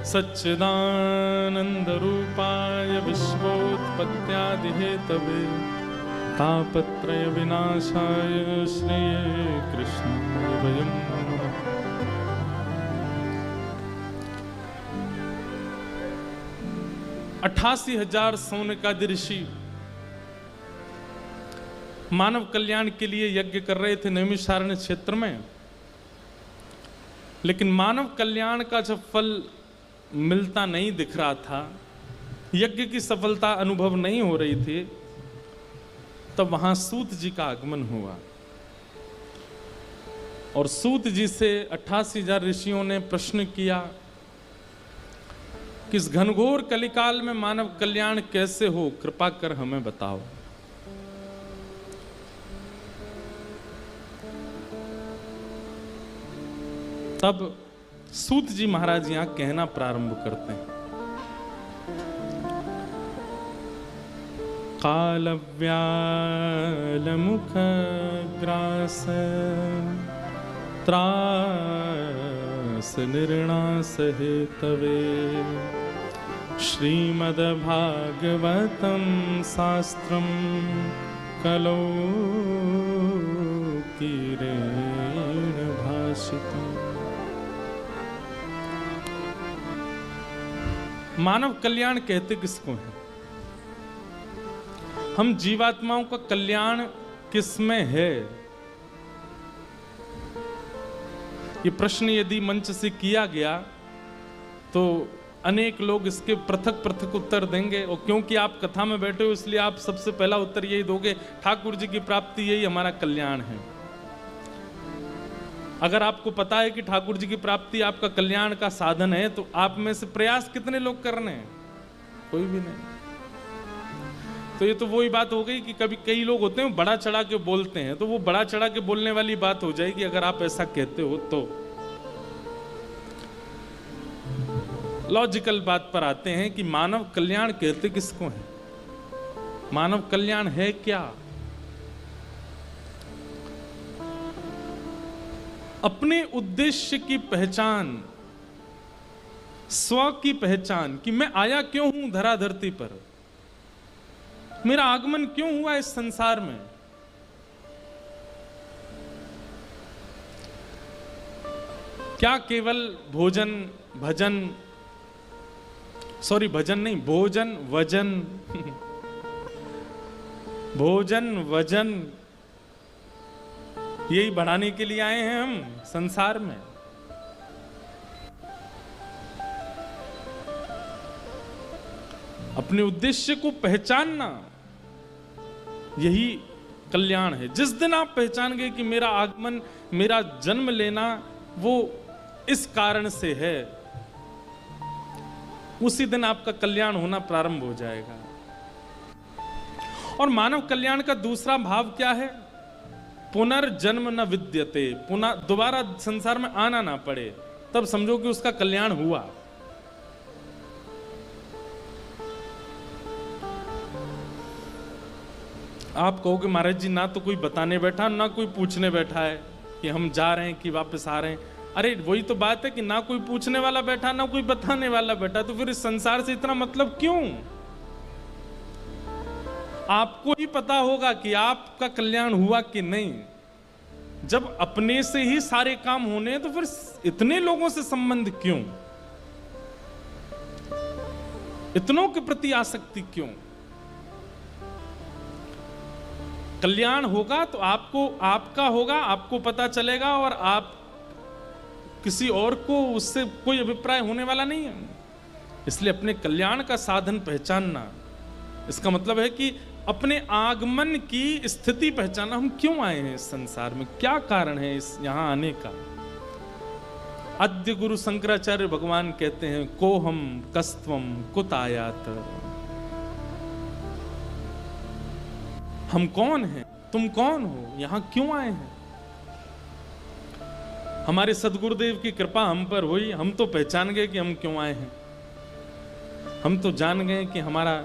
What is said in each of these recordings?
सच्चिदानंदरूपाय विश्वोत्पत्त्यादिहेतवे तापत्रय विनाशाय श्रीये कृष्णाय वयं नमः। अठासी 88,000 सौनकादि ऋषि मानव कल्याण के लिए यज्ञ कर रहे थे नैमिषारण्य क्षेत्र में, लेकिन मानव कल्याण का जब फल मिलता नहीं दिख रहा था, यज्ञ की सफलता अनुभव नहीं हो रही थी, तब वहां सूत जी का आगमन हुआ और सूत जी से 88,000 ऋषियों ने प्रश्न किया कि इस घनघोर कलिकाल में मानव कल्याण कैसे हो, कृपा कर हमें बताओ। तब सूत जी महाराज यहां कहना प्रारंभ करते हैं। कालव्याल मुख ग्रास त्रास निर्णास हेतवे श्रीमद्भागवतं शास्त्रं कलौ कीरेण भाषितम्। मानव कल्याण कहते किसको है? हम जीवात्माओं का कल्याण किसमें है? ये प्रश्न यदि मंच से किया गया तो अनेक लोग इसके पृथक पृथक उत्तर देंगे, और क्योंकि आप कथा में बैठे हो इसलिए आप सबसे पहला उत्तर यही दोगे, ठाकुर जी की प्राप्ति यही हमारा कल्याण है। अगर आपको पता है कि ठाकुर जी की प्राप्ति आपका कल्याण का साधन है, तो आप में से प्रयास कितने लोग कर रहे हैं? कोई भी नहीं। तो ये तो वही बात हो गई कि कभी कई लोग होते हैं बड़ा चढ़ा के बोलते हैं, तो वो बड़ा चढ़ा के बोलने वाली बात हो जाएगी अगर आप ऐसा कहते हो तो। लॉजिकल बात पर आते हैं कि मानव कल्याण कहते किसको है? मानव कल्याण है क्या? अपने उद्देश्य की पहचान, स्व की पहचान कि मैं आया क्यों हूं धरा धरती पर, मेरा आगमन क्यों हुआ इस संसार में। क्या केवल भोजन भजन, सॉरी भजन नहीं, भोजन वजन भोजन वजन यही बढ़ाने के लिए आए हैं हम संसार में? अपने उद्देश्य को पहचानना यही कल्याण है। जिस दिन आप पहचान गए कि मेरा आगमन, मेरा जन्म लेना वो इस कारण से है, उसी दिन आपका कल्याण होना प्रारंभ हो जाएगा। और मानव कल्याण का दूसरा भाव क्या है? पुनर्जन्म न विद्यते, पुनः दोबारा संसार में आना ना पड़े, तब समझो कि उसका कल्याण हुआ। आप कहोगे महाराज जी ना तो कोई बताने बैठा ना कोई पूछने बैठा है कि हम जा रहे हैं कि वापस आ रहे हैं। अरे वही तो बात है कि ना कोई पूछने वाला बैठा ना कोई बताने वाला बैठा, तो फिर इस संसार से इतना मतलब क्यों? आपको ही पता होगा कि आपका कल्याण हुआ कि नहीं। जब अपने से ही सारे काम होने तो फिर इतने लोगों से संबंध क्यों? इतनों के प्रति आसक्ति क्यों? कल्याण होगा तो आपको आपका होगा, आपको पता चलेगा, और आप किसी और को उससे कोई अभिप्राय होने वाला नहीं है। इसलिए अपने कल्याण का साधन पहचानना, इसका मतलब है कि अपने आगमन की स्थिति पहचानना। हम क्यों आए हैं इस संसार में, क्या कारण है इस यहां आने का। अद्य गुरु शंकराचार्य भगवान कहते हैं, को हम कस्त्वम कुत आयात। हम कौन हैं, तुम कौन हो, यहां क्यों आए हैं। हमारे सदगुरुदेव की कृपा हम पर हुई, हम तो पहचान गए कि हम क्यों आए हैं। हम तो जान गए कि हमारा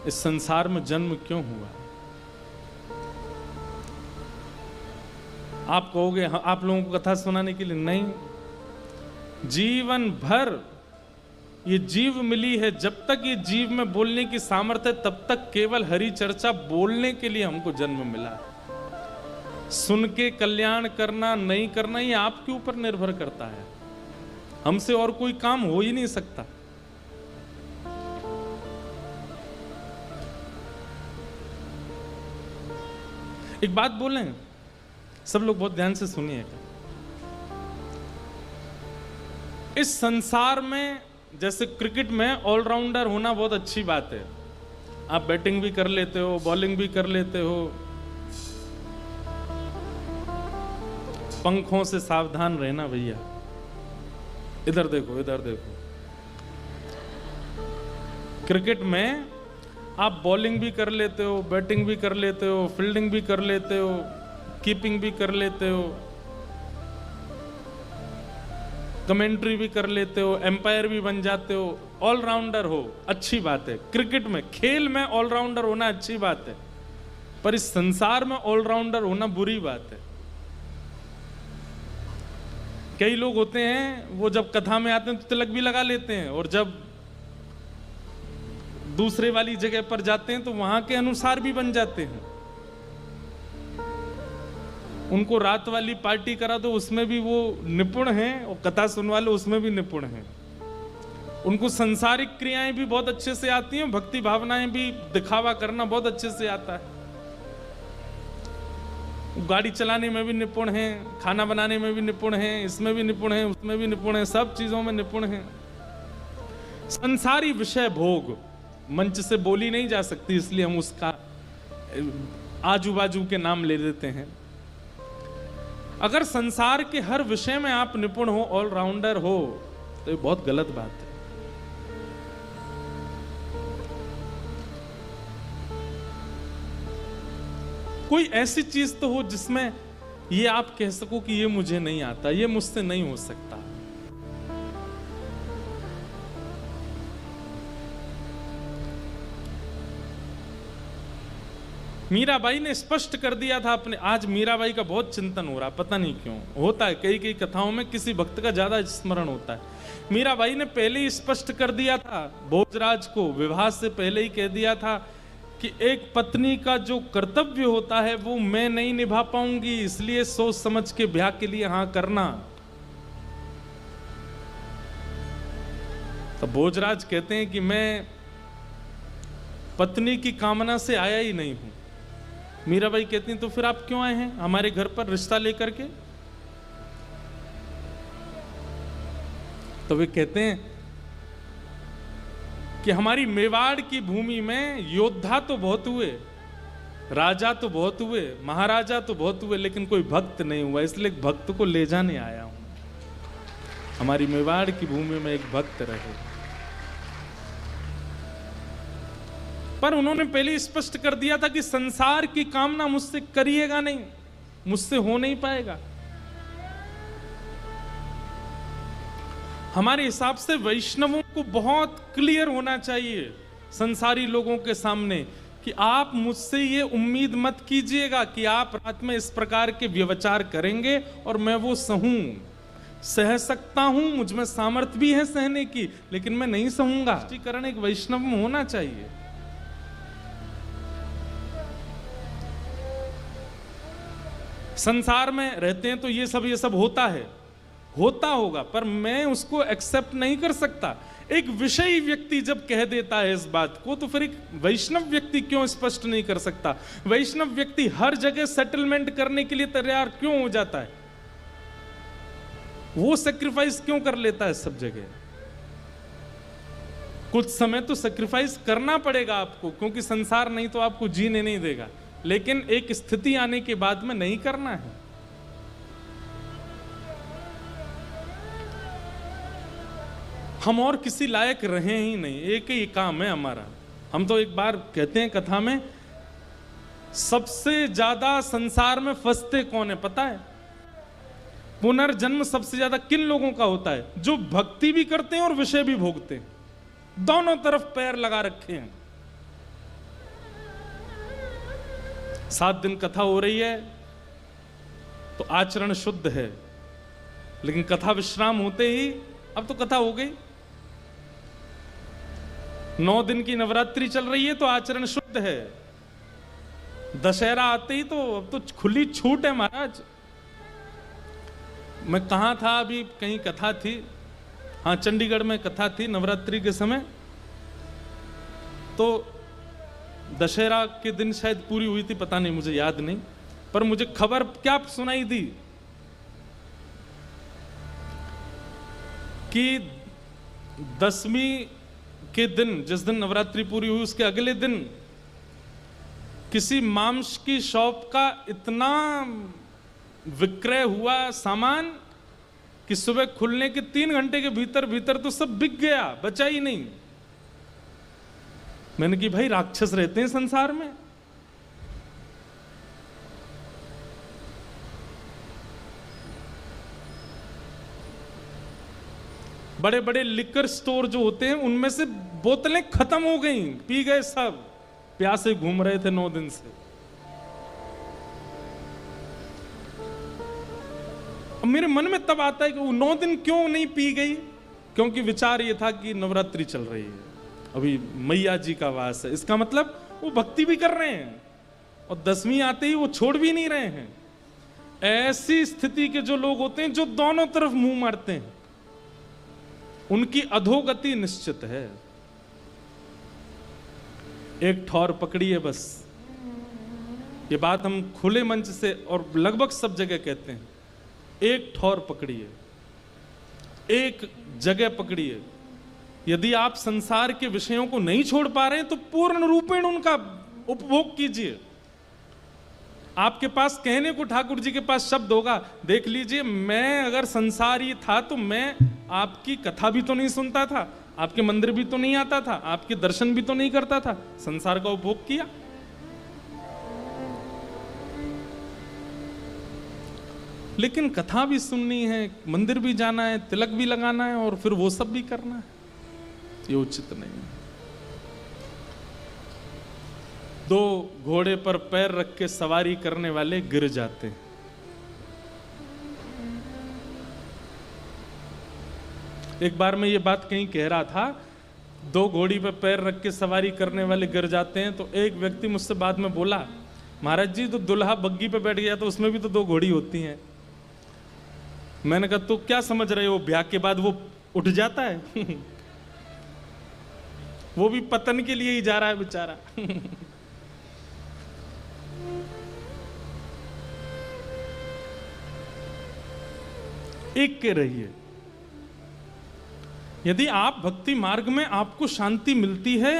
इस संसार में जन्म क्यों हुआ। आप कहोगे आप लोगों को कथा सुनाने के लिए नहीं, जीवन भर ये जीव मिली है, जब तक ये जीव में बोलने की सामर्थ्य है तब तक केवल हरि चर्चा बोलने के लिए हमको जन्म मिला है। सुन के कल्याण करना नहीं करना ये आपके ऊपर निर्भर करता है। हमसे और कोई काम हो ही नहीं सकता। एक बात बोलें, सब लोग बहुत ध्यान से सुनिएगा। इस संसार में जैसे क्रिकेट में ऑलराउंडर होना बहुत अच्छी बात है। आप बैटिंग भी कर लेते हो, बॉलिंग भी कर लेते हो। पंखों से सावधान रहना भैया। इधर देखो, इधर देखो। क्रिकेट में आप बॉलिंग भी कर लेते हो, बैटिंग भी कर लेते हो, फील्डिंग भी कर लेते हो, कीपिंग भी कर लेते हो, कमेंट्री भी कर लेते हो, एम्पायर भी बन जाते हो, ऑलराउंडर हो, अच्छी बात है। क्रिकेट में, खेल में ऑलराउंडर होना अच्छी बात है, पर इस संसार में ऑलराउंडर होना बुरी बात है। कई लोग होते हैं वो जब कथा में आते हैं तो तिलक भी लगा लेते हैं, और जब दूसरे वाली जगह पर जाते हैं तो वहां के अनुसार भी बन जाते हैं। उनको रात वाली पार्टी करा दो, उसमें भी वो निपुण हैं, और कथा सुनवा लो, उसमें भी निपुण हैं। उनको संसारिक क्रियाएं भी बहुत अच्छे से आती हैं, भक्ति भावनाएं भी, दिखावा करना बहुत अच्छे से आता है। गाड़ी चलाने में भी निपुण हैं, खाना बनाने में भी निपुण हैं, इसमें भी निपुण हैं, उसमें भी निपुण हैं, सब चीजों में निपुण हैं। संसारी विषय भोग मंच से बोली नहीं जा सकती, इसलिए हम उसका आजू बाजू के नाम ले देते हैं। अगर संसार के हर विषय में आप निपुण हो, ऑलराउंडर हो, तो ये बहुत गलत बात है। कोई ऐसी चीज तो हो जिसमें ये आप कह सको कि ये मुझे नहीं आता, ये मुझसे नहीं हो सकता। मीराबाई ने स्पष्ट कर दिया था अपने। आज मीराबाई का बहुत चिंतन हो रहा, पता नहीं क्यों होता है। कई कई कथाओं में किसी भक्त का ज्यादा स्मरण होता है। मीराबाई ने पहले ही स्पष्ट कर दिया था, भोजराज को विवाह से पहले ही कह दिया था कि एक पत्नी का जो कर्तव्य होता है वो मैं नहीं निभा पाऊंगी, इसलिए सोच समझ के ब्याह के लिए हाँ करना। तो भोजराज कहते हैं कि मैं पत्नी की कामना से आया ही नहीं हूं। मीराबाई कहती हैं तो फिर आप क्यों आए हैं हमारे घर पर रिश्ता लेकर के? तो वे कहते हैं कि हमारी मेवाड़ की भूमि में योद्धा तो बहुत हुए, राजा तो बहुत हुए, महाराजा तो बहुत हुए, लेकिन कोई भक्त नहीं हुआ, इसलिए एक भक्त को ले जाने आया हूं। हमारी मेवाड़ की भूमि में एक भक्त रहे। पर उन्होंने पहले स्पष्ट कर दिया था कि संसार की कामना मुझसे करिएगा नहीं, मुझसे हो नहीं पाएगा। हमारे हिसाब से वैष्णवों को बहुत क्लियर होना चाहिए संसारी लोगों के सामने कि आप मुझसे ये उम्मीद मत कीजिएगा कि आप रात में इस प्रकार के व्यवचार करेंगे और मैं वो सह सकता हूं, मुझ में सामर्थ्य भी है सहने की, लेकिन मैं नहीं सहूंगा। स्पष्टीकरण एक वैष्णव में होना चाहिए। संसार में रहते हैं तो ये सब होता है, होता होगा, पर मैं उसको एक्सेप्ट नहीं कर सकता। एक विषयी व्यक्ति जब कह देता है इस बात को, तो फिर एक वैष्णव व्यक्ति क्यों स्पष्ट नहीं कर सकता? वैष्णव व्यक्ति हर जगह सेटलमेंट करने के लिए तैयार क्यों हो जाता है? वो सेक्रीफाइस क्यों कर लेता है सब जगह? कुछ समय तो सेक्रीफाइस करना पड़ेगा आपको, क्योंकि संसार नहीं तो आपको जीने नहीं देगा, लेकिन एक स्थिति आने के बाद में नहीं करना है। हम और किसी लायक रहे ही नहीं, एक ही काम है हमारा। हम तो एक बार कहते हैं कथा में, सबसे ज्यादा संसार में फंसते कौन है पता है? पुनर्जन्म सबसे ज्यादा किन लोगों का होता है? जो भक्ति भी करते हैं और विषय भी भोगते हैं, दोनों तरफ पैर लगा रखे हैं। 7 दिन कथा हो रही है तो आचरण शुद्ध है, लेकिन कथा विश्राम होते ही अब तो कथा हो गई, 9 दिन की नवरात्रि चल रही है तो आचरण शुद्ध है। दशहरा आते ही तो अब तो खुली छूट है महाराज। मैं कहाँ था अभी, कहीं कथा थी, हाँ चंडीगढ़ में कथा थी नवरात्रि के समय। तो दशहरा के दिन शायद पूरी हुई थी, पता नहीं, मुझे याद नहीं, पर मुझे खबर क्या सुनाई दी कि 10वीं के दिन, जिस दिन नवरात्रि पूरी हुई उसके अगले दिन किसी मांस की शॉप का इतना विक्रय हुआ सामान कि सुबह खुलने के 3 घंटे के भीतर भीतर तो सब बिक गया, बचा ही नहीं। मैंने कि भाई राक्षस रहते हैं संसार में। बड़े बड़े लिकर स्टोर जो होते हैं उनमें से बोतलें खत्म हो गई, पी गए सब, प्यासे घूम रहे थे 9 दिन से। अब मेरे मन में तब आता है कि वो 9 दिन क्यों नहीं पी गई, क्योंकि विचार ये था कि नवरात्रि चल रही है, अभी मैया जी का वास है, इसका मतलब वो भक्ति भी कर रहे हैं और 10वीं आते ही वो छोड़ भी नहीं रहे हैं। ऐसी स्थिति के जो लोग होते हैं जो दोनों तरफ मुंह मारते हैं, उनकी अधोगति निश्चित है। एक ठौर पकड़िए बस, ये बात हम खुले मंच से और लगभग सब जगह कहते हैं, एक ठौर पकड़िए, एक जगह पकड़िए। यदि आप संसार के विषयों को नहीं छोड़ पा रहे हैं तो पूर्ण रूपेण उनका उपभोग कीजिए। आपके पास कहने को ठाकुर जी के पास शब्द होगा, देख लीजिए मैं अगर संसारी था तो मैं आपकी कथा भी तो नहीं सुनता था, आपके मंदिर भी तो नहीं आता था, आपके दर्शन भी तो नहीं करता था, संसार का उपभोग किया। लेकिन कथा भी सुननी है, मंदिर भी जाना है, तिलक भी लगाना है और फिर वो सब भी करना है, ये उचित नहीं है। 2 घोड़े पर पैर रख के सवारी करने वाले गिर जाते हैं। एक बार मैं ये बात कहीं कह रहा था, 2 घोड़ी पर पैर रख के सवारी करने वाले गिर जाते हैं, तो एक व्यक्ति मुझसे बाद में बोला, महाराज जी तो दुल्हा बग्गी पे बैठ गया तो उसमें भी तो 2 घोड़ी होती हैं। मैंने कहा तो क्या समझ रहे हो, ब्याह के बाद वो उठ जाता है वो भी पतन के लिए ही जा रहा है बेचारा एक के रहिए। यदि आप भक्ति मार्ग में आपको शांति मिलती है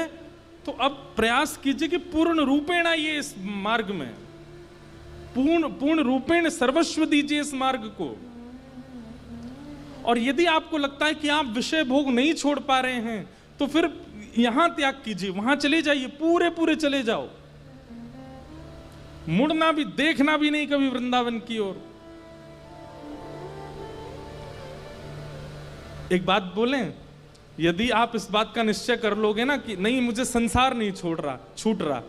तो अब प्रयास कीजिए कि पूर्ण रूपेण आइए इस मार्ग में, पूर्ण रूपेण सर्वस्व दीजिए इस मार्ग को। और यदि आपको लगता है कि आप विषय भोग नहीं छोड़ पा रहे हैं तो फिर यहां त्याग कीजिए, वहां चले जाइए, पूरे चले जाओ, मुड़ना भी, देखना भी नहीं कभी वृंदावन की ओर। एक बात बोलें, यदि आप इस बात का निश्चय कर लोगे ना कि नहीं मुझे संसार नहीं छूट रहा,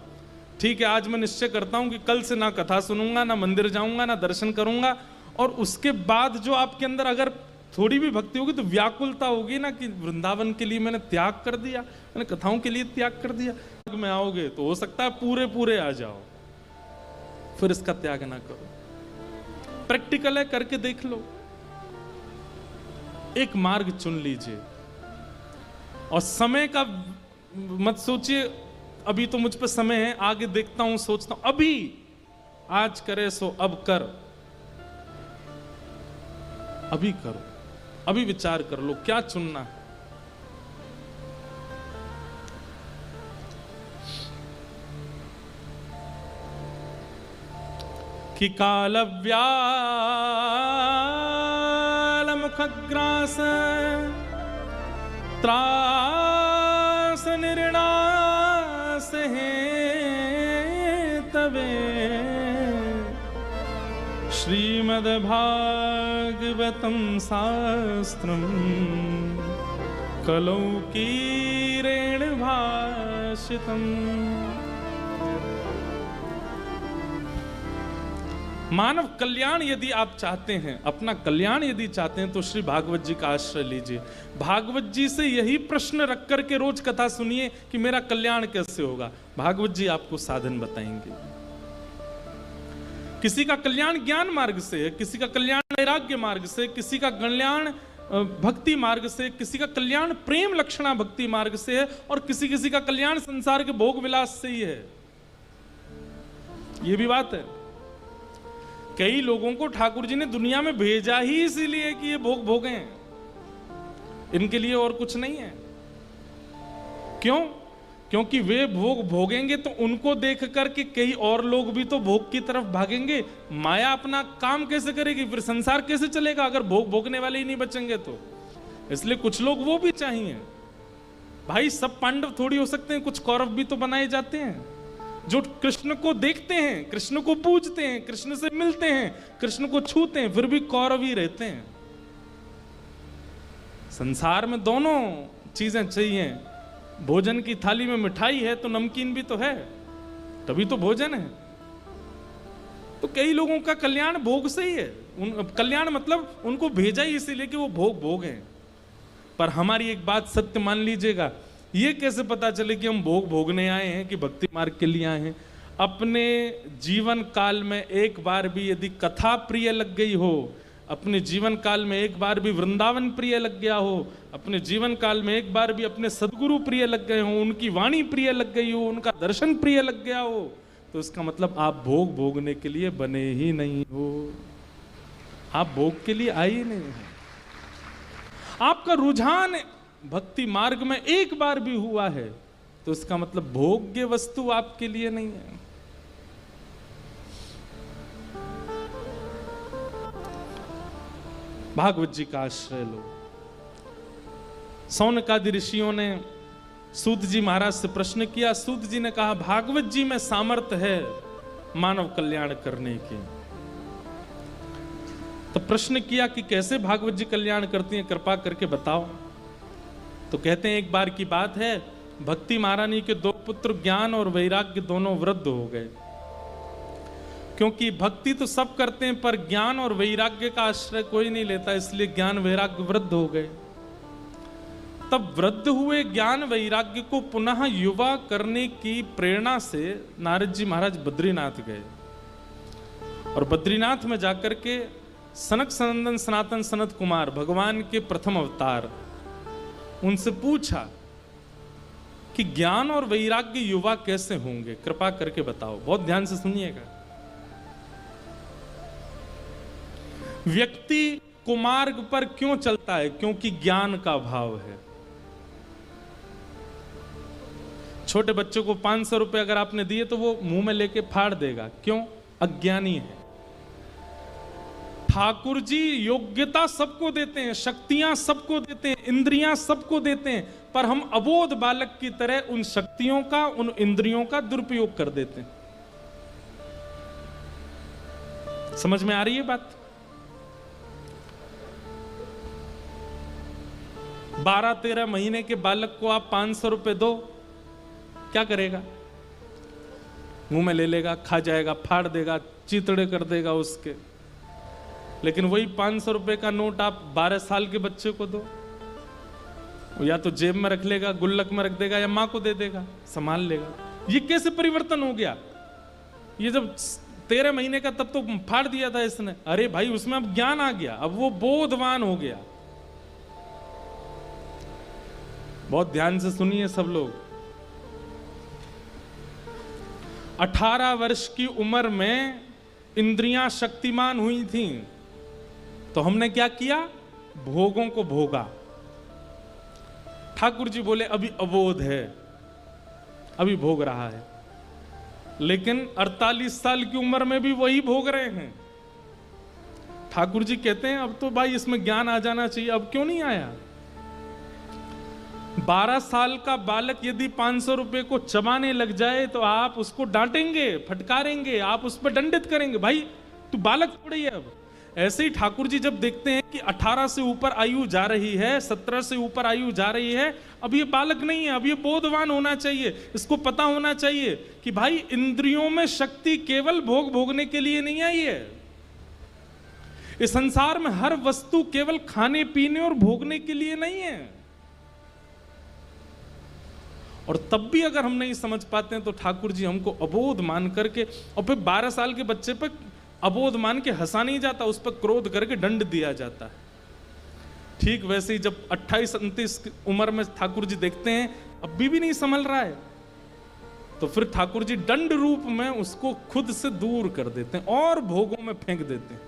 ठीक है, आज मैं निश्चय करता हूं कि कल से ना कथा सुनूंगा, ना मंदिर जाऊंगा, ना दर्शन करूंगा, और उसके बाद जो आपके अंदर अगर थोड़ी भी भक्ति होगी तो व्याकुलता होगी ना कि वृंदावन के लिए मैंने त्याग कर दिया, मैंने कथाओं के लिए त्याग कर दिया, में आओगे तो हो सकता है पूरे आ जाओ, फिर इसका त्याग ना करो। प्रैक्टिकल है, करके देख लो। एक मार्ग चुन लीजिए और समय का मत सोचिए अभी तो मुझ पे समय है, आगे देखता हूं, सोचता हूं, अभी आज करे सो अब कर, अभी करो, अभी विचार कर लो क्या चुनना है। कि कालव्याल मुखग्रास त्रास निर्णास है तवे श्रीमद्भागवतं शास्त्रम् कलौ कीरेण भाषितम् मानव कल्याण यदि आप चाहते हैं, अपना कल्याण यदि चाहते हैं, तो श्री भागवत जी का आश्रय लीजिए। भागवत जी से यही प्रश्न रख करके रोज कथा सुनिए कि मेरा कल्याण कैसे होगा। भागवत जी आपको साधन बताएंगे। किसी का कल्याण ज्ञान मार्ग से है, किसी का कल्याण वैराग्य मार्ग से, किसी का कल्याण भक्ति मार्ग से, किसी का कल्याण प्रेम लक्षणा भक्ति मार्ग से है, और किसी का कल्याण संसार के भोग विलास से ही है। यह भी बात है। कई लोगों को ठाकुर जी ने दुनिया में भेजा ही इसीलिए कि ये भोग भोगें, इनके लिए और कुछ नहीं है। क्यों? क्योंकि वे भोग भोगेंगे तो उनको देख करके कई और लोग भी तो भोग की तरफ भागेंगे। माया अपना काम कैसे करेगी? फिर संसार कैसे चलेगा अगर भोग भोगने वाले ही नहीं बचेंगे तो? इसलिए कुछ लोग वो भी चाहिए। भाई सब पांडव थोड़ी हो सकते हैं, कुछ कौरव भी तो बनाए जाते हैं जो कृष्ण को देखते हैं, कृष्ण को पूजते हैं, कृष्ण से मिलते हैं, कृष्ण को छूते हैं, फिर भी कौरव ही रहते हैं। संसार में दोनों चीजें चाहिए। भोजन की थाली में मिठाई है तो नमकीन भी तो है, तभी तो भोजन है। तो कई लोगों का कल्याण भोग से ही है। कल्याण मतलब उनको भेजा ही इसीलिए कि वो भोग भोगें। पर हमारी एक बात सत्य मान लीजिएगा, ये कैसे पता चले कि हम भोग भोगने आए हैं कि भक्ति मार्ग के लिए आए हैं? अपने जीवन काल में एक बार भी यदि कथा प्रिय लग गई हो, अपने जीवन काल में एक बार भी वृंदावन प्रिय लग गया हो, अपने जीवन काल में एक बार भी अपने सदगुरु प्रिय लग गए हो, उनकी वाणी प्रिय लग गई हो, उनका दर्शन प्रिय लग गया हो, तो इसका मतलब आप भोग भोगने के लिए बने ही नहीं हो। आप भोग के लिए आए ही नहीं हो। आपका रुझान भक्ति मार्ग में एक बार भी हुआ है तो इसका मतलब भोग्य वस्तु आपके लिए नहीं है। भागवत जी का आश्रय लो। सौनकादि ऋषियों ने सूत जी महाराज से प्रश्न किया। सूत जी ने कहा भागवत जी में सामर्थ्य है मानव कल्याण करने की। तो प्रश्न किया कि कैसे भागवत जी कल्याण करती हैं, कृपा करके बताओ। तो कहते हैं एक बार की बात है, भक्ति महारानी के दो पुत्र ज्ञान और वैराग्य दोनों वृद्ध हो गए। क्योंकि भक्ति तो सब करते हैं पर ज्ञान और वैराग्य का आश्रय कोई नहीं लेता, इसलिए ज्ञान वैराग्य वृद्ध हो गए। तब वृद्ध हुए ज्ञान वैराग्य को पुनः युवा करने की प्रेरणा से नारद जी महाराज बद्रीनाथ गए और बद्रीनाथ में जाकर के सनक सनंदन सनातन सनत कुमार भगवान के प्रथम अवतार, उनसे पूछा कि ज्ञान और वैराग्य युवा कैसे होंगे, कृपा करके बताओ। बहुत ध्यान से सुनिएगा। व्यक्ति कुमार्ग पर क्यों चलता है? क्योंकि ज्ञान का भाव है। छोटे बच्चे को 500 रुपए अगर आपने दिए तो वो मुंह में लेके फाड़ देगा। क्यों? अज्ञानी है। ठाकुर जी योग्यता सबको देते हैं, शक्तियां सबको देते हैं, इंद्रियां सबको देते हैं, पर हम अबोध बालक की तरह उन शक्तियों का, उन इंद्रियों का दुरुपयोग कर देते हैं। समझ में आ रही है बात? 12-13 महीने के बालक को आप 500 रुपए दो, क्या करेगा? मुंह में ले लेगा, खा जाएगा, फाड़ देगा, चितड़े कर देगा उसके। लेकिन वही 500 रुपए का नोट आप 12 साल के बच्चे को दो, या तो जेब में रख लेगा, गुल्लक में रख देगा, या मां को दे देगा, संभाल लेगा। ये कैसे परिवर्तन हो गया? ये जब 13 महीने का तब तो फाड़ दिया था इसने। अरे भाई उसमें अब ज्ञान आ गया, अब वो बोधवान हो गया। बहुत ध्यान से सुनिए सब लोग। 18 वर्ष की उम्र में इंद्रियां शक्तिमान हुई थीं, तो हमने क्या किया? भोगों को भोगा। ठाकुर जी बोले अभी अबोध है, अभी भोग रहा है, लेकिन 48 साल की उम्र में भी वही भोग रहे हैं। ठाकुर जी कहते हैं अब तो भाई इसमें ज्ञान आ जाना चाहिए, अब क्यों नहीं आया? 12 साल का बालक यदि 500 रुपए को चबाने लग जाए तो आप उसको डांटेंगे, फटकारेंगे, आप उस पर दंडित करेंगे, भाई तू बालक थोड़ी है। अब ऐसे ही ठाकुर जी जब देखते हैं कि 18 से ऊपर आयु जा रही है, 17 से ऊपर आयु जा रही है, अब ये बालक नहीं है, अब ये बोधवान होना चाहिए, इसको पता होना चाहिए कि भाई इंद्रियों में शक्ति केवल भोग भोगने के लिए नहीं आई है। इस संसार में हर वस्तु केवल खाने पीने और भोगने के लिए नहीं है। और तब भी अगर हम नहीं समझ पाते हैं तो ठाकुर जी हमको अबोध मान करके, और फिर 12 साल के बच्चे पर अबोध मान के हंसा नहीं जाता, उस पर क्रोध करके दंड दिया जाता है। ठीक वैसे ही जब 28-29 की उम्र में ठाकुर जी देखते हैं अभी भी नहीं संभल रहा है, तो फिर ठाकुर जी दंड रूप में उसको खुद से दूर कर देते हैं और भोगों में फेंक देते हैं।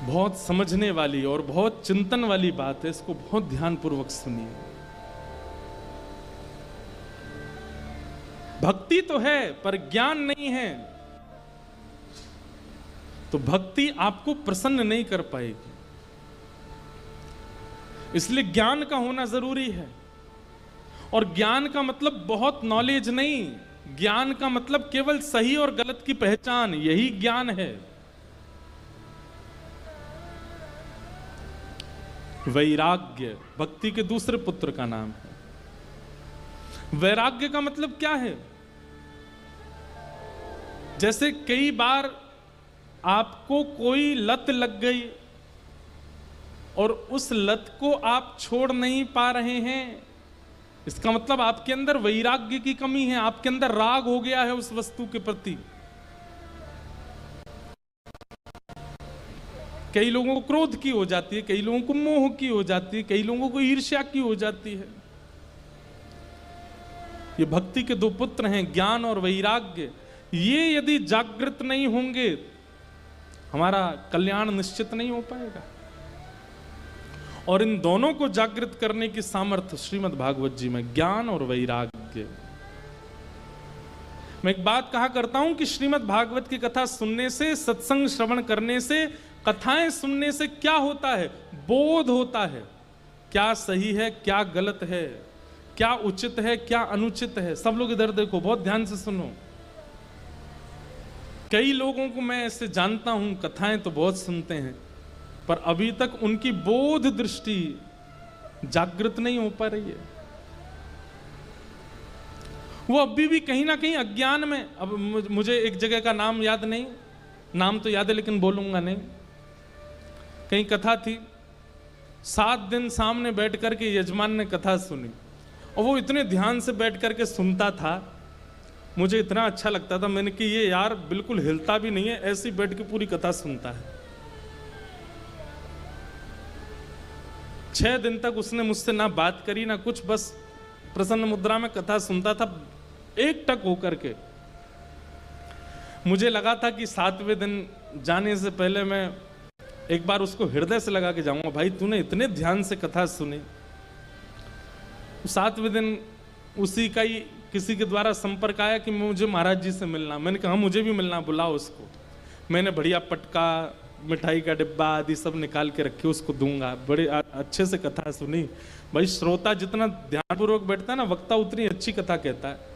बहुत समझने वाली और बहुत चिंतन वाली बात है, इसको बहुत ध्यानपूर्वक सुनिए। भक्ति तो है पर ज्ञान नहीं है, तो भक्ति आपको प्रसन्न नहीं कर पाएगी। इसलिए ज्ञान का होना जरूरी है। और ज्ञान का मतलब बहुत नॉलेज नहीं, ज्ञान का मतलब केवल सही और गलत की पहचान, यही ज्ञान है। वैराग्य भक्ति के दूसरे पुत्र का नाम है। वैराग्य का मतलब क्या है? जैसे कई बार आपको कोई लत लग गई और उस लत को आप छोड़ नहीं पा रहे हैं, इसका मतलब आपके अंदर वैराग्य की कमी है, आपके अंदर राग हो गया है उस वस्तु के प्रति। कई लोगों को क्रोध की हो जाती है, कई लोगों को मोह की हो जाती है, कई लोगों को ईर्ष्या की हो जाती है। ये भक्ति के दो पुत्र हैं, ज्ञान और वैराग्य। ये यदि जागृत नहीं होंगे हमारा कल्याण निश्चित नहीं हो पाएगा। और इन दोनों को जागृत करने की सामर्थ्य श्रीमद् भागवत जी में, ज्ञान और वैराग्य। मैं एक बात कहा करता हूं कि श्रीमद् भागवत की कथा सुनने से, सत्संग श्रवण करने से, कथाएं सुनने से क्या होता है? बोध होता है। क्या सही है, क्या गलत है, क्या उचित है, क्या अनुचित है। सब लोग इधर देखो, बहुत ध्यान से सुनो। कई लोगों को मैं ऐसे जानता हूं, कथाएं तो बहुत सुनते हैं, पर अभी तक उनकी बोध दृष्टि जागृत नहीं हो पा रही है। वो अभी भी कहीं ना कहीं अज्ञान में। अब मुझे एक जगह का नाम याद नहीं, नाम तो याद है लेकिन बोलूंगा नहीं। कहीं कथा थी, 7 दिन सामने बैठ करके यजमान ने कथा सुनी, और वो इतने ध्यान से बैठ करके सुनता था, मुझे इतना अच्छा लगता था। मैंने कि ये यार बिल्कुल हिलता भी नहीं है, ऐसी बैठ के पूरी कथा सुनता है। 6 दिन तक उसने मुझसे ना बात करी ना कुछ, बस प्रसन्न मुद्रा में कथा सुनता था, एक टक होकर के। मुझे लगा था कि 7वें दिन जाने से पहले मैं एक बार उसको हृदय से लगा के जाऊंगा, भाई तूने इतने ध्यान से कथा सुनी। 7वें दिन उसी का ही किसी के द्वारा संपर्क आया कि मुझे महाराज जी से मिलना। मैंने कहा मुझे भी मिलना, बुलाओ उसको। मैंने बढ़िया पटका, मिठाई का डिब्बा आदि सब निकाल के रखे, उसको दूंगा। बड़े अच्छे से कथा सुनी। भाई श्रोता जितना ध्यानपूर्वक बैठता है ना, वक्ता उतनी अच्छी कथा कहता है।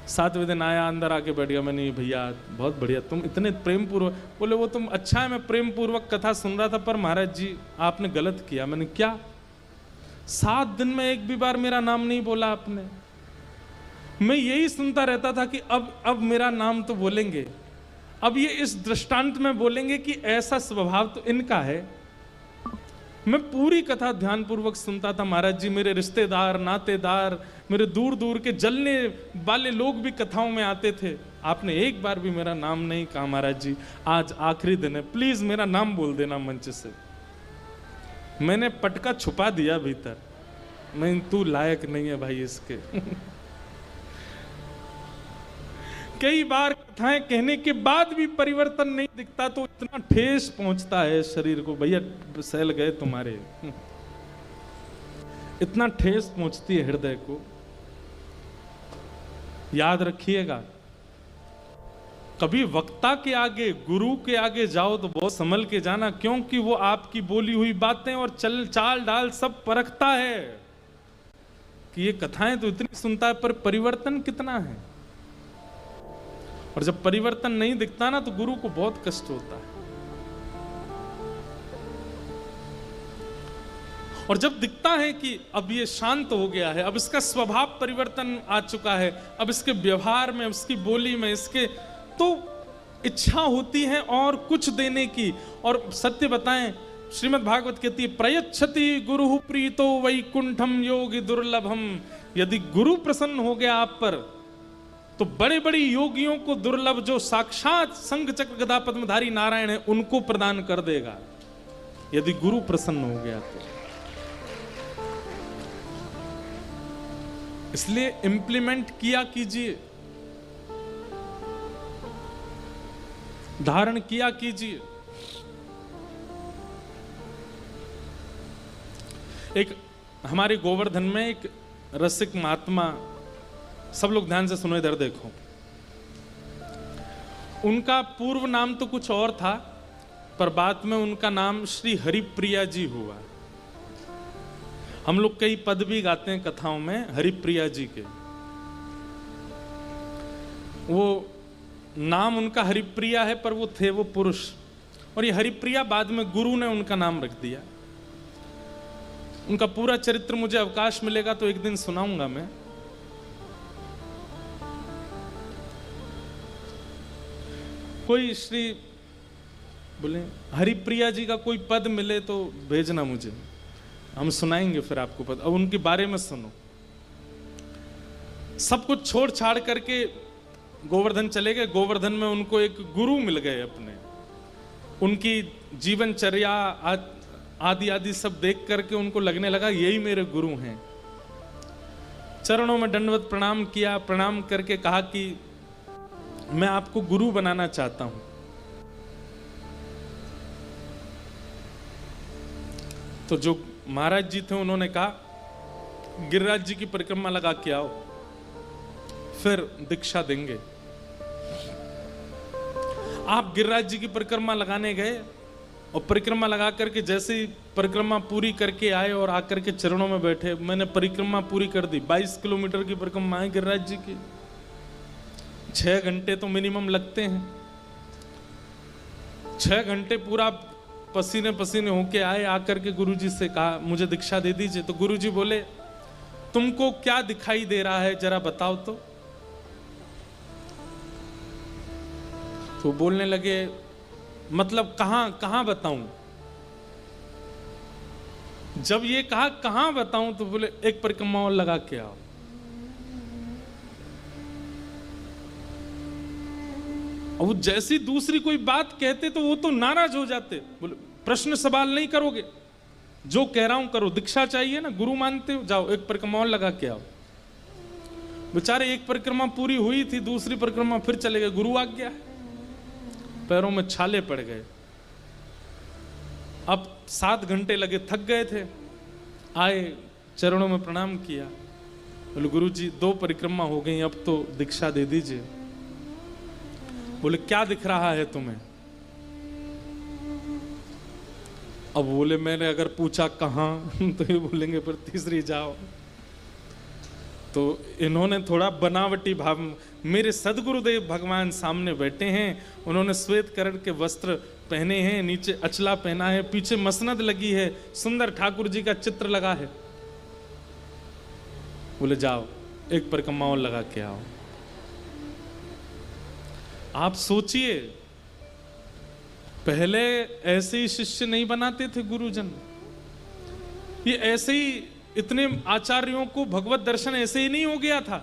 7वें दिन आया, अंदर आके बैठ गया। मैंने भैया बहुत बढ़िया, तुम इतने प्रेम पूर्वक। बोले वो तुम अच्छा है, मैं प्रेम पूर्वक कथा सुन रहा था, पर महाराज जी आपने गलत किया। मैंने क्या? 7 दिन में एक भी बार मेरा नाम नहीं बोला आपने। मैं यही सुनता रहता था कि अब मेरा नाम तो बोलेंगे, अब ये इस दृष्टांत में बोलेंगे कि ऐसा स्वभाव तो इनका है। मैं पूरी कथा ध्यानपूर्वक सुनता था। महाराज जी मेरे रिश्तेदार, नातेदार, मेरे दूर दूर के जलने वाले लोग भी कथाओं में आते थे। आपने एक बार भी मेरा नाम नहीं कहा। महाराज जी आज आखिरी दिन है, प्लीज मेरा नाम बोल देना मंच से। मैंने पटका छुपा दिया भीतर, नहीं तू लायक नहीं है भाई इसके। कई बार कथाएं कहने के बाद भी परिवर्तन नहीं दिखता तो इतना ठेस पहुंचता है शरीर को। भैया सहल गए तुम्हारे, इतना ठेस पहुंचती है हृदय को। याद रखिएगा, कभी वक्ता के आगे, गुरु के आगे जाओ तो बहुत संभल के जाना, क्योंकि वो आपकी बोली हुई बातें और चाल डाल सब परखता है कि ये कथाएं तो इतनी सुनता है पर परिवर्तन कितना है। और जब परिवर्तन नहीं दिखता ना तो गुरु को बहुत कष्ट होता है। और जब दिखता है कि अब ये शांत हो गया है, अब इसका स्वभाव परिवर्तन आ चुका है, अब इसके व्यवहार में, उसकी बोली में, इसके, तो इच्छा होती है और कुछ देने की। और सत्य बताएं, श्रीमद् भागवत कहती है, प्रयच्छति गुरु प्रीतो वैकुंठम योगी दुर्लभम। यदि गुरु प्रसन्न हो गया आप पर, तो बड़े बड़े योगियों को दुर्लभ, जो साक्षात शंख चक्र गदा पद्मधारी नारायण है, उनको प्रदान कर देगा, यदि गुरु प्रसन्न हो गया तो। इसलिए इंप्लीमेंट किया कीजिए, धारण किया कीजिए। एक हमारे गोवर्धन में एक रसिक महात्मा, सब लोग ध्यान से सुनो, इधर देखो, उनका पूर्व नाम तो कुछ और था, पर बाद में उनका नाम श्री हरिप्रिया जी हुआ। हम लोग कई पद भी गाते हैं कथाओं में हरिप्रिया जी के। वो नाम उनका हरिप्रिया है, पर वो थे वो पुरुष, और ये हरिप्रिया बाद में गुरु ने उनका नाम रख दिया। उनका पूरा चरित्र मुझे अवकाश मिलेगा तो एक दिन सुनाऊंगा मैं। कोई श्री बोले हरिप्रिया जी का कोई पद मिले तो भेजना मुझे, हम सुनाएंगे फिर आपको पद। अब उनके बारे में सुनो। सब कुछ छोड़ छाड़ करके गोवर्धन चले गए। गोवर्धन में उनको एक गुरु मिल गए अपने, उनकी जीवनचर्या आदि आदि सब देख करके उनको लगने लगा यही मेरे गुरु हैं। चरणों में दंडवत प्रणाम किया, प्रणाम करके कहा कि मैं आपको गुरु बनाना चाहता हूं। तो जो महाराज जी थे उन्होंने कहा गिरिराज जी की परिक्रमा लगा के आओ, फिर दीक्षा देंगे। आप गिरिराज जी की परिक्रमा लगाने गए और परिक्रमा लगा करके जैसे ही परिक्रमा पूरी करके आए और आकर के चरणों में बैठे, मैंने परिक्रमा पूरी कर दी। 22 किलोमीटर की परिक्रमा है गिरिराज जी की, 6 घंटे तो मिनिमम लगते हैं। 6 घंटे पूरा पसीने पसीने होके आए, आकर के गुरुजी से कहा मुझे दीक्षा दे दीजिए। तो गुरुजी बोले तुमको क्या दिखाई दे रहा है जरा बताओ तो बोलने लगे मतलब कहां बताऊं। जब ये कहा कहां बताऊं तो बोले एक परिक्रमा और लगा के आओ। और वो जैसी दूसरी कोई बात कहते तो वो तो नाराज हो जाते। बोले प्रश्न सवाल नहीं करोगे, जो कह रहा हूं करो, दीक्षा चाहिए ना, गुरु मानते हो, जाओ एक परिक्रमा और लगा के आओ। बेचारे एक परिक्रमा पूरी हुई थी, दूसरी परिक्रमा फिर चले गए, गुरु आ गया, पैरों में छाले पड़ गए। अब 7 घंटे लगे, थक गए थे, आए चरणों में प्रणाम किया। बोले गुरु जी 2 परिक्रमा हो गई, अब तो दीक्षा दे दीजिए। बोले क्या दिख रहा है तुम्हें? अब बोले मैंने अगर पूछा कहां तो ये बोलेंगे पर तीसरी जाओ। तो इन्होंने थोड़ा बनावटी भाव, मेरे सदगुरुदेव भगवान सामने बैठे हैं, उन्होंने श्वेत कलर के वस्त्र पहने हैं, नीचे अचला पहना है, पीछे मसनद लगी है, सुंदर ठाकुर जी का चित्र लगा है। बोले जाओ एक परिक्रमा और लगा के आओ। आप सोचिए पहले ऐसे ही शिष्य नहीं बनाते थे गुरुजन, ये ऐसे ही इतने आचार्यों को भगवत दर्शन ऐसे ही नहीं हो गया था।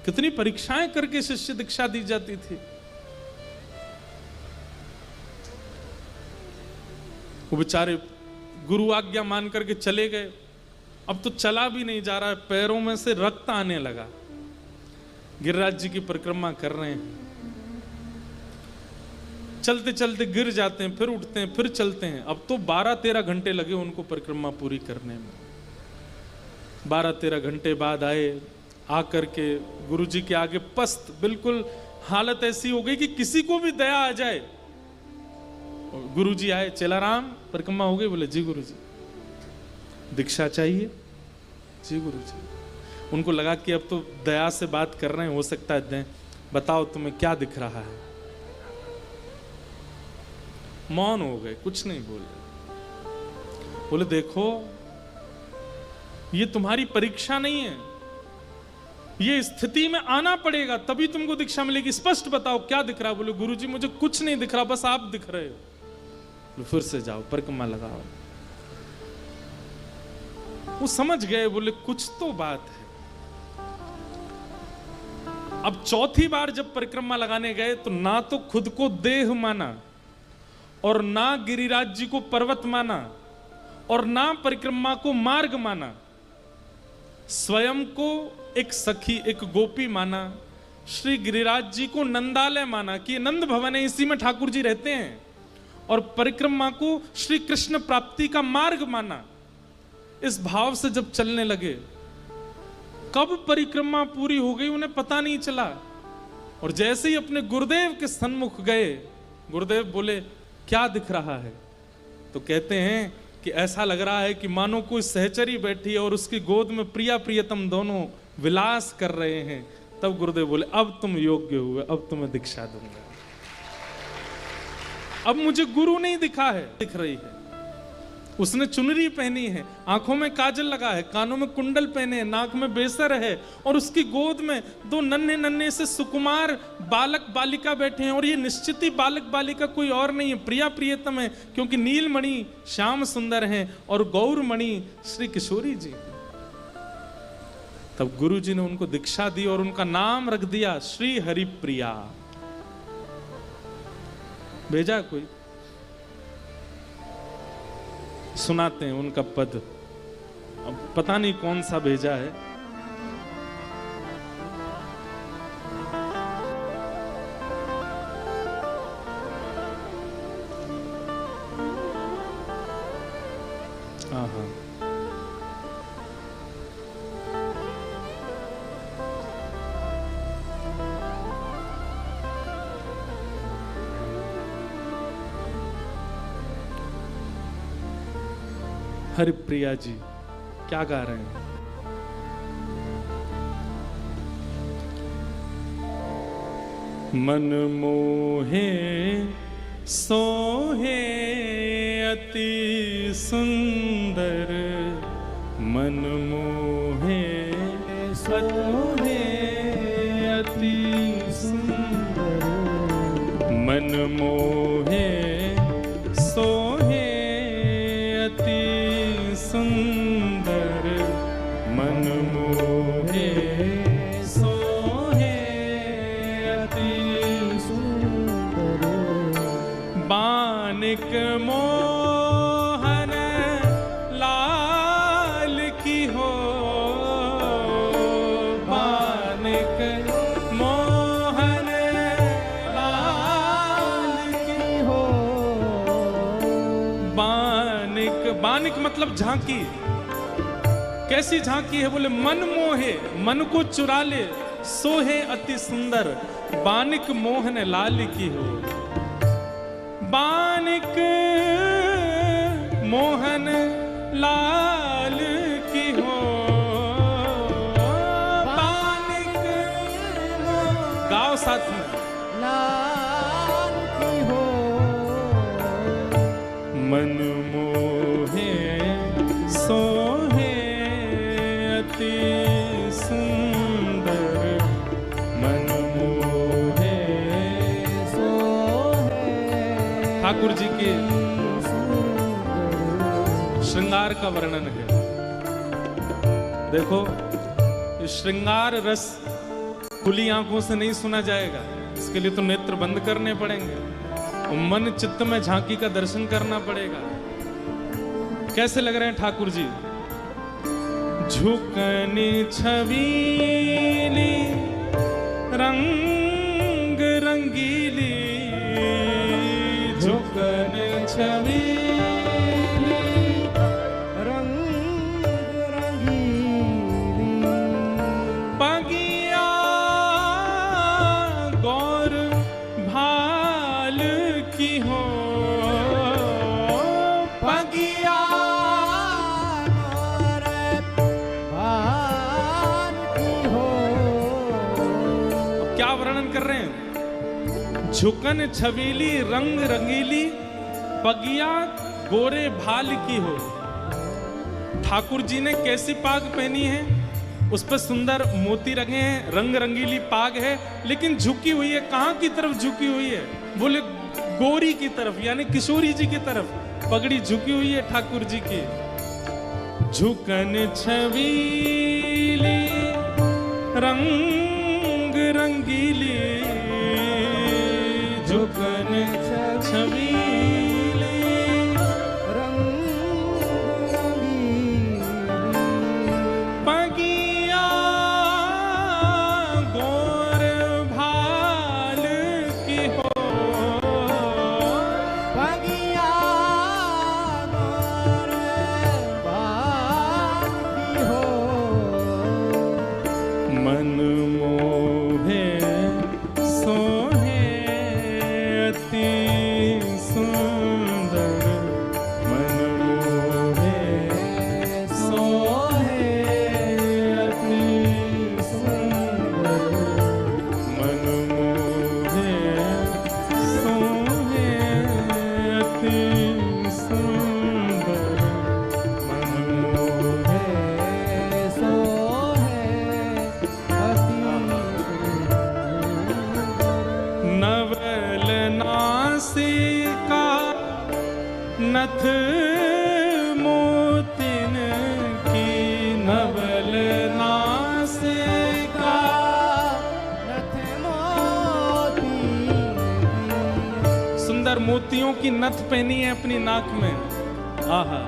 कितनी परीक्षाएं करके शिष्य दीक्षा दी जाती थी। वो बेचारे गुरु आज्ञा मान करके चले गए। अब तो चला भी नहीं जा रहा है, पैरों में से रक्त आने लगा। गिरिराज जी की परिक्रमा कर रहे हैं, चलते चलते गिर जाते हैं, फिर उठते हैं, फिर चलते हैं। अब तो 12-13 घंटे लगे उनको परिक्रमा पूरी करने में। 12-13 घंटे बाद आए, आकर के गुरुजी के आगे पस्त, बिल्कुल हालत ऐसी हो गई कि किसी को भी दया आ जाए। गुरुजी आए, चेलाराम परिक्रमा हो गई? बोले जी गुरुजी। दीक्षा चाहिए? जी गुरुजी। उनको लगा कि अब तो दया से बात कर रहे हैं, हो सकता है दें। बताओ तुम्हें क्या दिख रहा है? मौन हो गए, कुछ नहीं बोले। बोले देखो ये तुम्हारी परीक्षा नहीं है, ये स्थिति में आना पड़ेगा तभी तुमको दीक्षा मिलेगी। स्पष्ट बताओ क्या दिख रहा है? बोले गुरुजी मुझे कुछ नहीं दिख रहा, बस आप दिख रहे हो। फिर से जाओ, परिक्रमा लगाओ। वो समझ गए, बोले कुछ तो बात है। अब चौथी बार जब परिक्रमा लगाने गए तो ना तो खुद को देह माना और ना गिरिराज जी को पर्वत माना और ना परिक्रमा को मार्ग माना, स्वयं को एक सखी, एक गोपी माना, श्री गिरिराज जी को नंदालय माना कि नंद भवन है, इसी में ठाकुर जी रहते हैं, और परिक्रमा को श्री कृष्ण प्राप्ति का मार्ग माना। इस भाव से जब चलने लगे, कब परिक्रमा पूरी हो गई उन्हें पता नहीं चला। और जैसे ही अपने गुरुदेव के सन्मुख गए, गुरुदेव बोले क्या दिख रहा है? तो कहते हैं कि ऐसा लग रहा है कि मानो कोई सहचरी बैठी है और उसकी गोद में प्रिया प्रियतम दोनों विलास कर रहे हैं। तब गुरुदेव बोले अब तुम योग्य हुए, अब तुम्हें दीक्षा दूंगा। अब मुझे गुरु नहीं दिखा है, दिख रही है। उसने चुनरी पहनी है, आंखों में काजल लगा है, कानों में कुंडल पहने हैं, नाक में बेसर है, और उसकी गोद में दो नन्हे नन्हे से सुकुमार बालक बालिका बैठे हैं। और ये निश्चित ही बालक बालिका कोई और नहीं है, प्रिया प्रियतम है, क्योंकि नीलमणि श्याम सुंदर हैं और गौरमणि श्री किशोरी जी। तब गुरु जी ने उनको दीक्षा दी और उनका नाम रख दिया श्री हरिप्रिया। भेजा कोई, सुनाते हैं उनका पद। अब पता नहीं कौन सा भेजा है। हाँ, हरिप्रिया जी क्या गा रहे हैं? मन मोहे सोहे अति सुंदर, मन मोहे सोहे अति सुंदर, मन मोहे सोहे अति सुंदर, मन मोहे सोहे अति सुंदर, बानिक मोहन लाल की हो, बानिक मोहन लाल की हो। बानिक मतलब झांकी। कैसी झांकी है? बोले मन मोहे, मन को चुरा ले, सोहे अति सुंदर, बानिक मोहन लाल की हो। बानिक मोहन लाल की हो, बानिक गाओ साथ में, लाल की हो। मन मोहे सोहे अति सुंदर, मन मोहे सोहे। ठाकुर जी के श्रृंगार का वर्णन है। देखो, श्रृंगार रस खुली आंखों से नहीं सुना जाएगा, इसके लिए तो नेत्र बंद करने पड़ेंगे, मन चित्त में झांकी का दर्शन करना पड़ेगा। कैसे लग रहे हैं ठाकुर जी? झुकनी छबीली रंग रंगीली, झुकन छबीली रंग रंगीली, पगिया गौर भाल की हो, पगिया कर रहे हैं। झुकन छबीली रंग रंगीली, पगिया गोरे भाल की हो। ठाकुर जी ने कैसी पाग पहनी है, उस पर सुंदर मोती रंगे हैं, रंग रंगीली पाग है, लेकिन झुकी हुई है। कहाँ की तरफ झुकी हुई है? बोले गोरी की तरफ, यानी किशोरी जी की तरफ पगड़ी झुकी हुई है ठाकुर जी की। झुकन छबीली रंग रंगीली, झुकन छबीली रंग रंगीली, पगिया गोर भाल की हो, पगिया गोर भाल की हो, मन मोहे सोहे अति सुंदर, मन मोहे सोहे अति सुंदर, मन मोहे सोहे अति सुंदर, मन मोहे सो है अति नवल नासिका नथ मोतिन की, नवल नासिका नथ मोती सुंदर मोतियों की नथ पहनी है अपनी नाक में। आहा,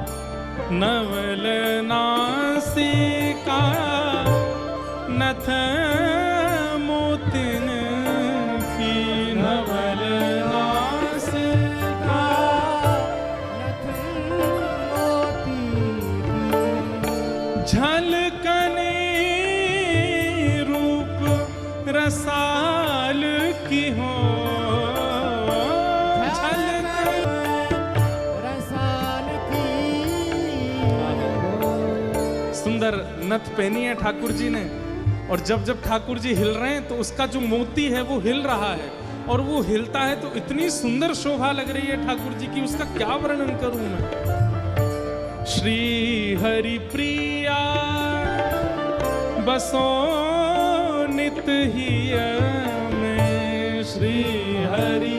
नवल नासिका नथ मोतिन की, नवल नासिका नथ मोती झलकने रूप रसाल की हो, झलकने रसाल की सुंदर नथ पहनी है ठाकुर जी ने। और जब जब ठाकुर जी हिल रहे हैं तो उसका जो मोती है वो हिल रहा है, और वो हिलता है तो इतनी सुंदर शोभा लग रही है ठाकुर जी की, उसका क्या वर्णन करूं मैं। श्री हरि प्रिया बसो नित ही में, श्री हरि